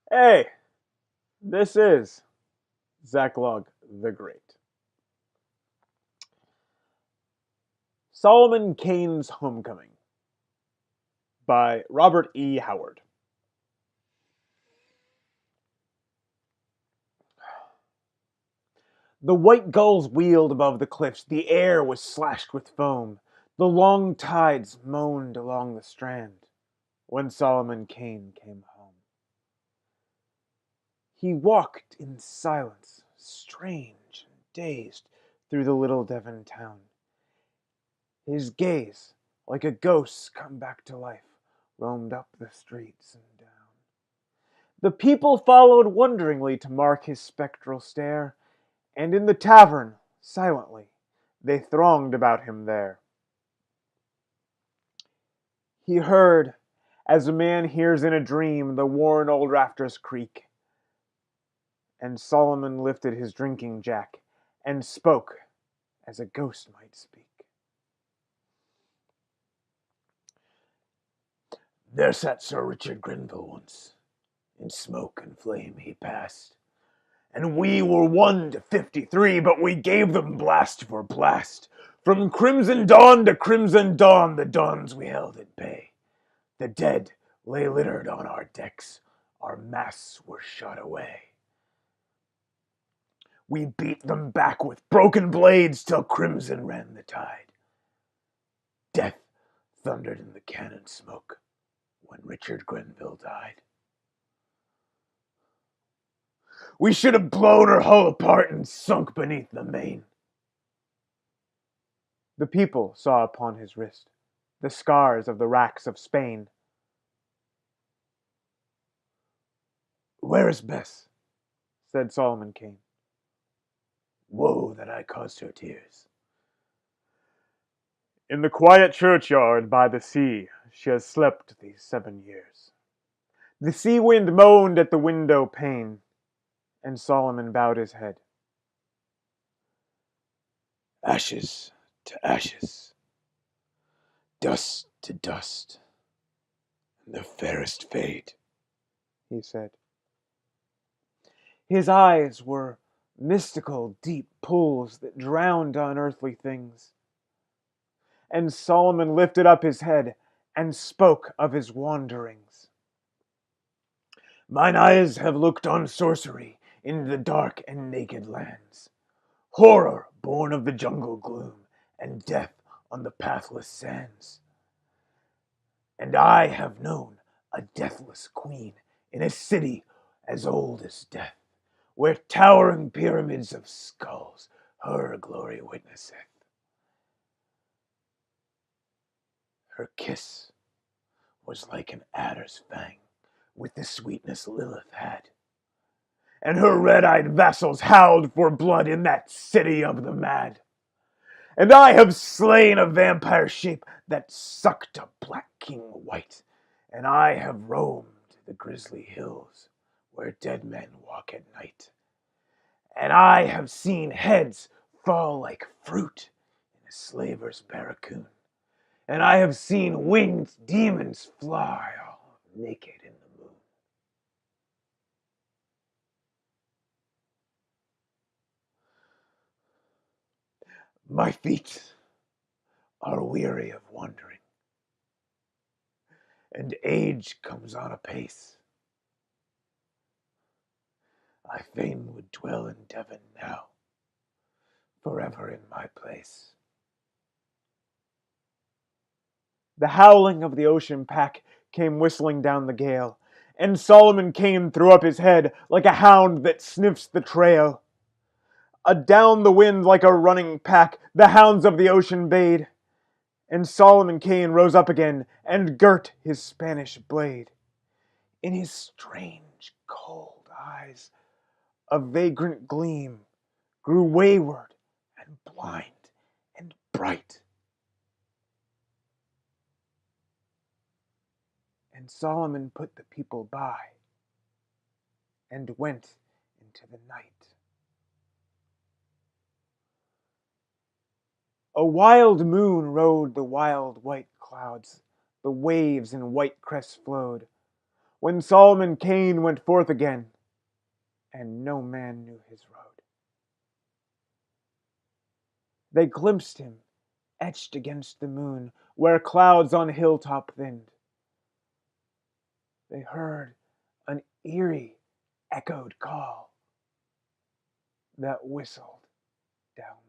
Hey, this is Zachlog the Great. Solomon Kane's Homecoming by Robert E. Howard. The white gulls wheeled above the cliffs, the air was slashed with foam, the long tides moaned along the strand when Solomon Kane came home. He walked in silence, strange and dazed, through the little Devon town. His gaze, like a ghost's come back to life, roamed up the streets and down. The people followed wonderingly to mark his spectral stare, and in the tavern, silently, they thronged about him there. He heard, as a man hears in a dream the worn old rafters creak, and Solomon lifted his drinking jack and spoke as a ghost might speak. There sat Sir Richard Grenville once. In smoke and flame he passed, and we were 1 to 53, but we gave them blast for blast. From crimson dawn to crimson dawn, the dawns we held at bay. The dead lay littered on our decks, our masts were shot away. We beat them back with broken blades till crimson ran the tide. Death thundered in the cannon smoke when Richard Grenville died. We should have blown her hull apart and sunk beneath the main. The people saw upon his wrist the scars of the racks of Spain. Where is Bess? Said Solomon Kane. Woe that I caused her tears. In the quiet churchyard by the sea she has slept these 7 years. The sea wind moaned at the window pane, and Solomon bowed his head. Ashes to ashes, dust to dust, and the fairest fade, he said. His eyes were mystical, deep pools that drowned unearthly things. And Solomon lifted up his head and spoke of his wanderings. Mine eyes have looked on sorcery in the dark and naked lands, horror born of the jungle gloom, and death on the pathless sands. And I have known a deathless queen in a city as old as death, where towering pyramids of skulls her glory witnesseth. Her kiss was like an adder's fang, with the sweetness Lilith had. And her red-eyed vassals howled for blood in that city of the mad. And I have slain a vampire shape that sucked a black king white, and I have roamed the grisly hills where dead men walk at night. And I have seen heads fall like fruit in a slaver's barracoon. And I have seen winged demons fly all naked in the moon. My feet are weary of wandering, and age comes on apace. I fain would dwell in Devon now, forever in my place. The howling of the ocean pack came whistling down the gale, and Solomon Kane threw up his head like a hound that sniffs the trail. Adown the wind like a running pack the hounds of the ocean bayed, and Solomon Kane rose up again and girt his Spanish blade. In his strange, cold eyes a vagrant gleam grew wayward and blind and bright. And Solomon put the people by and went into the night. A wild moon rode the wild white clouds, the waves in white crests flowed, when Solomon Kane went forth again, and no man knew his road. They glimpsed him, etched against the moon, where clouds on hilltop thinned. They heard an eerie, echoed call that whistled down